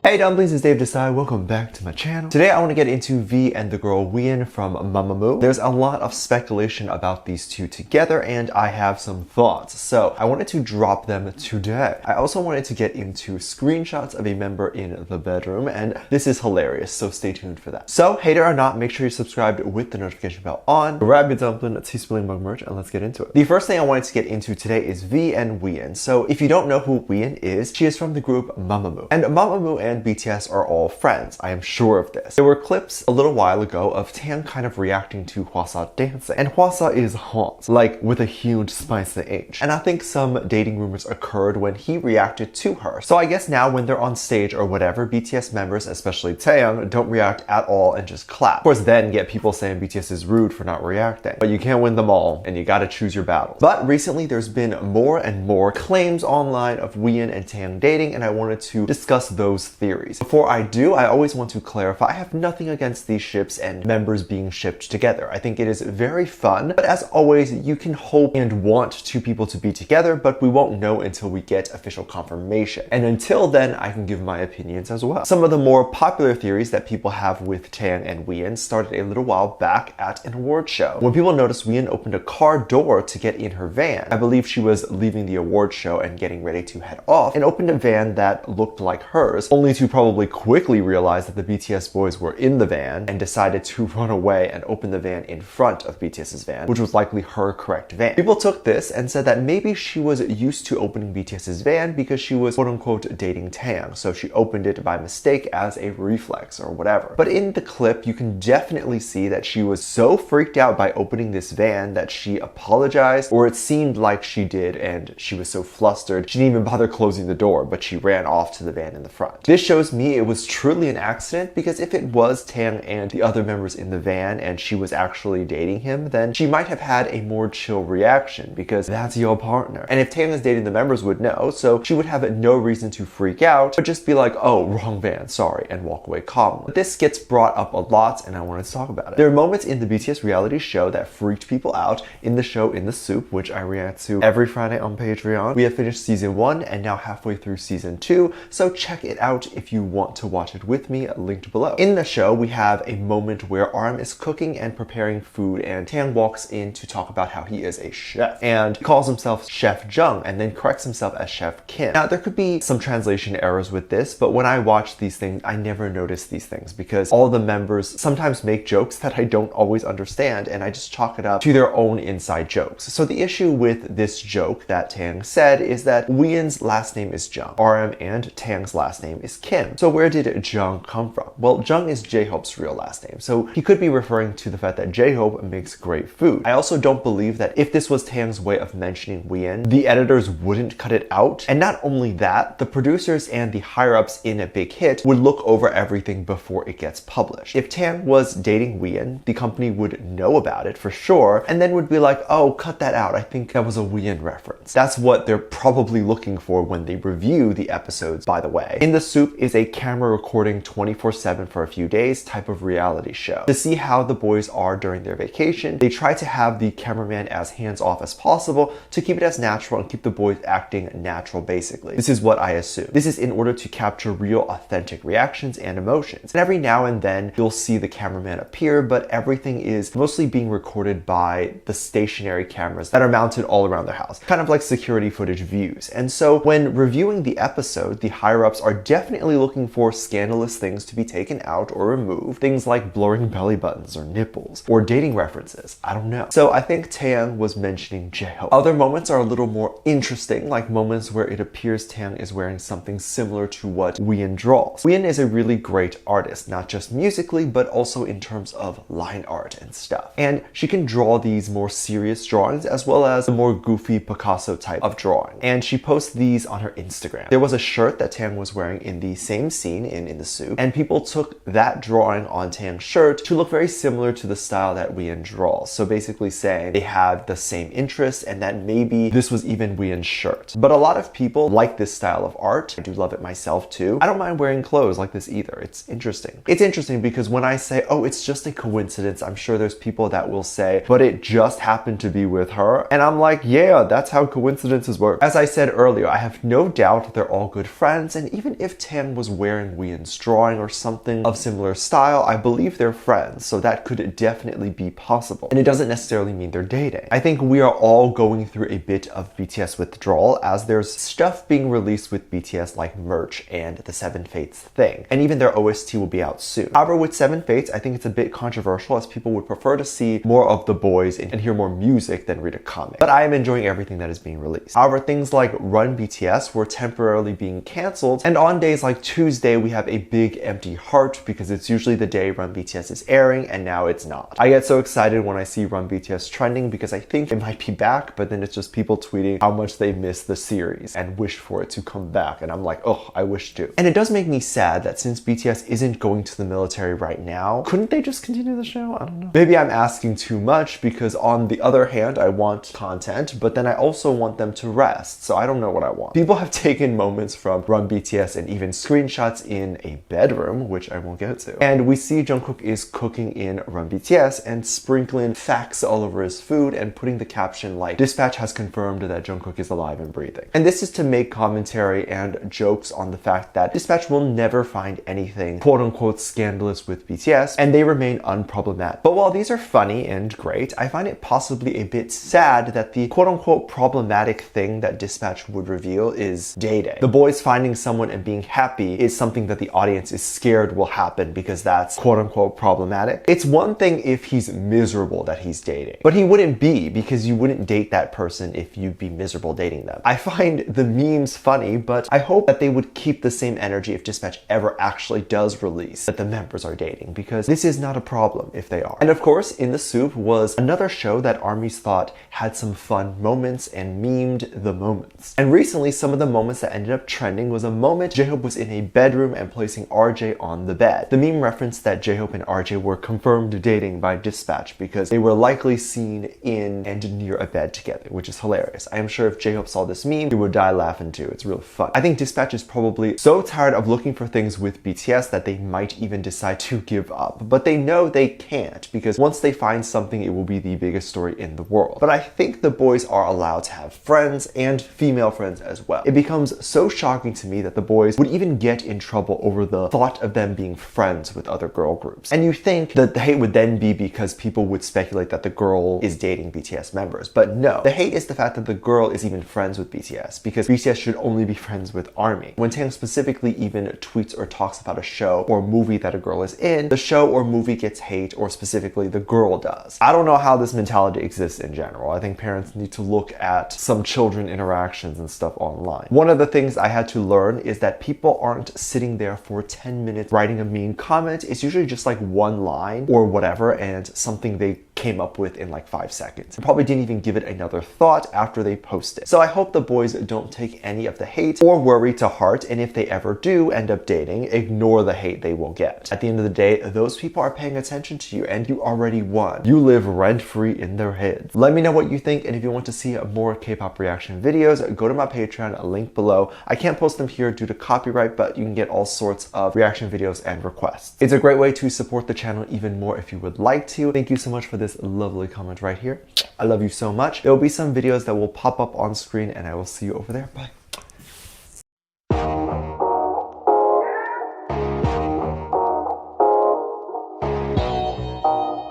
Hey dumplings, it's Dave Desai. Welcome back to my channel. Today I want to get into V and the girl Wheein from Mamamoo. There's a lot of speculation about these two together and I have some thoughts. So I wanted to drop them today. I also wanted to get into screenshots of a member in the bedroom and this is hilarious, so stay tuned for that. So hater or not, make sure you're subscribed with the notification bell on. Grab your dumpling, teaspoon mug merch, and let's get into it. The first thing I wanted to get into today is V and Wheein. So if you don't know who Wheein is, she is from the group Mamamoo. And Mamamoo and BTS are all friends, I am sure of this. There were clips a little while ago of Taeyang kind of reacting to Hwasa dancing. And Hwasa is hot, like with a huge spicy H. And I think some dating rumors occurred when he reacted to her. So I guess now when they're on stage or whatever, BTS members, especially Taeyang, don't react at all and just clap. Of course, then get people saying BTS is rude for not reacting. But you can't win them all, and you gotta choose your battles. But recently there's been more and more claims online of Wheein and Taeyang dating, and I wanted to discuss those theories. Before I do, I always want to clarify I have nothing against these ships and members being shipped together. I think it is very fun, but as always, you can hope and want two people to be together, but we won't know until we get official confirmation. And until then, I can give my opinions as well. Some of the more popular theories that people have with Taeyang and Wheein started a little while back at an award show. When people noticed Wheein opened a car door to get in her van, I believe she was leaving the award show and getting ready to head off, and opened a van that looked like hers, only to probably quickly realize that the BTS boys were in the van and decided to run away and open the van in front of BTS's van, which was likely her correct van. People took this and said that maybe she was used to opening BTS's van because she was quote-unquote dating Taeyang, so she opened it by mistake as a reflex or whatever. But in the clip, you can definitely see that she was so freaked out by opening this van that she apologized, or it seemed like she did, and she was so flustered she didn't even bother closing the door, but she ran off to the van in the front. This shows me it was truly an accident, because if it was Taeyang and the other members in the van and she was actually dating him, then she might have had a more chill reaction because that's your partner. And if Taeyang is dating, the members would know, so she would have no reason to freak out, but just be like, oh, wrong van, sorry, and walk away calmly. But this gets brought up a lot and I wanted to talk about it. There are moments in the BTS reality show that freaked people out. In the show In the Soup, which I react to every Friday on Patreon, we have finished season 1 and now halfway through season 2, so check it out if you want to watch it with me, linked below. In the show, we have a moment where RM is cooking and preparing food and Taeyang walks in to talk about how he is a chef and he calls himself Chef Jung and then corrects himself as Chef Kim. Now, there could be some translation errors with this, but when I watch these things, I never notice these things because all the members sometimes make jokes that I don't always understand and I just chalk it up to their own inside jokes. So the issue with this joke that Taeyang said is that Wheein's last name is Jung, RM and Taeyang's last name is Kim. So where did Jung come from? Well, Jung is J-Hope's real last name, so he could be referring to the fact that J-Hope makes great food. I also don't believe that if this was Taeyang's way of mentioning Wheein, the editors wouldn't cut it out. And not only that, the producers and the higher-ups in a Big Hit would look over everything before it gets published. If Taeyang was dating Wheein, the company would know about it for sure, and then would be like, oh, cut that out, I think that was a Wheein reference. That's what they're probably looking for when they review the episodes, by the way. In the Soup is a camera recording 24/7 for a few days type of reality show. To see how the boys are during their vacation, they try to have the cameraman as hands-off as possible to keep it as natural and keep the boys acting natural, basically. This is what I assume. This is in order to capture real, authentic reactions and emotions. And every now and then, you'll see the cameraman appear, but everything is mostly being recorded by the stationary cameras that are mounted all around their house, kind of like security footage views. And so when reviewing the episode, the higher-ups are definitely looking for scandalous things to be taken out or removed, things like blurring belly buttons or nipples or dating references. I don't know. So I think Taeyang was mentioning J-Hope. Other moments are a little more interesting, like moments where it appears Taeyang is wearing something similar to what Wheein draws. Wheein is a really great artist, not just musically, but also in terms of line art and stuff. And she can draw these more serious drawings as well as the more goofy Picasso type of drawing. And she posts these on her Instagram. There was a shirt that Taeyang was wearing in the same scene in the Soup, and people took that drawing on Taeyang's shirt to look very similar to the style that Wheein draws. So basically saying they had the same interests and that maybe this was even Wheein's shirt. But a lot of people like this style of art. I do love it myself too. I don't mind wearing clothes like this either. It's interesting. It's interesting because when I say, oh, it's just a coincidence, I'm sure there's people that will say, but it just happened to be with her. And I'm like, yeah, that's how coincidences work. As I said earlier, I have no doubt they're all good friends, and even if Tan was wearing Wheein's drawing or something of similar style, I believe they're friends, so that could definitely be possible. And it doesn't necessarily mean they're dating. I think we are all going through a bit of BTS withdrawal as there's stuff being released with BTS like merch and the Seven Fates thing. And even their OST will be out soon. However, with Seven Fates, I think it's a bit controversial as people would prefer to see more of the boys and hear more music than read a comic. But I am enjoying everything that is being released. However, things like Run BTS were temporarily being cancelled, and on days like Tuesday, we have a big empty heart because it's usually the day Run BTS is airing, and now it's not. I get so excited when I see Run BTS trending because I think it might be back, but then it's just people tweeting how much they miss the series and wish for it to come back, and I'm like, oh, I wish to. And it does make me sad that since BTS isn't going to the military right now, couldn't they just continue the show? I don't know. Maybe I'm asking too much because on the other hand, I want content, but then I also want them to rest, so I don't know what I want. People have taken moments from Run BTS and even screenshots in a bedroom, which I won't get to. And we see Jungkook is cooking in Run BTS and sprinkling facts all over his food and putting the caption like, "Dispatch has confirmed that Jungkook is alive and breathing." And this is to make commentary and jokes on the fact that Dispatch will never find anything quote-unquote scandalous with BTS, and they remain unproblematic. But while these are funny and great, I find it possibly a bit sad that the quote-unquote problematic thing that Dispatch would reveal is dating. The boys finding someone and being happy is something that the audience is scared will happen because that's quote-unquote problematic. It's one thing if he's miserable that he's dating, but he wouldn't be, because you wouldn't date that person if you'd be miserable dating them. I find the memes funny, but I hope that they would keep the same energy if Dispatch ever actually does release that the members are dating, because this is not a problem if they are. And of course, In the Soup was another show that ARMYs thought had some fun moments and memed the moments. And recently, some of the moments that ended up trending was a moment J-Hope was in a bedroom and placing RJ on the bed. The meme referenced that J-Hope and RJ were confirmed dating by Dispatch because they were likely seen in and near a bed together, which is hilarious. I am sure if J-Hope saw this meme, he would die laughing too. It's really fun. I think Dispatch is probably so tired of looking for things with BTS that they might even decide to give up. But they know they can't, because once they find something, it will be the biggest story in the world. But I think the boys are allowed to have friends and female friends as well. It becomes so shocking to me that the boys would even get in trouble over the thought of them being friends with other girl groups. And you think that the hate would then be because people would speculate that the girl is dating BTS members. But no, the hate is the fact that the girl is even friends with BTS, because BTS should only be friends with ARMY. When Taeyang specifically even tweets or talks about a show or movie that a girl is in, the show or movie gets hate, or specifically the girl does. I don't know how this mentality exists in general. I think parents need to look at some children interactions and stuff online. One of the things I had to learn is that people aren't sitting there for 10 minutes writing a mean comment. It's usually just like one line or whatever, and something they came up with in like 5 seconds. They probably didn't even give it another thought after they post it. So I hope the boys don't take any of the hate or worry to heart, and if they ever do end up dating, ignore the hate they will get. At the end of the day, those people are paying attention to you and you already won. You live rent-free in their heads. Let me know what you think, and if you want to see more K-pop reaction videos, go to my Patreon, link below. I can't post them here due to copyright, but you can get all sorts of reaction videos and requests. It's a great way to support the channel even more if you would like to. Thank you so much for this lovely comment right here. I love you so much. There will be some videos that will pop up on screen, and I will see you over there. Bye.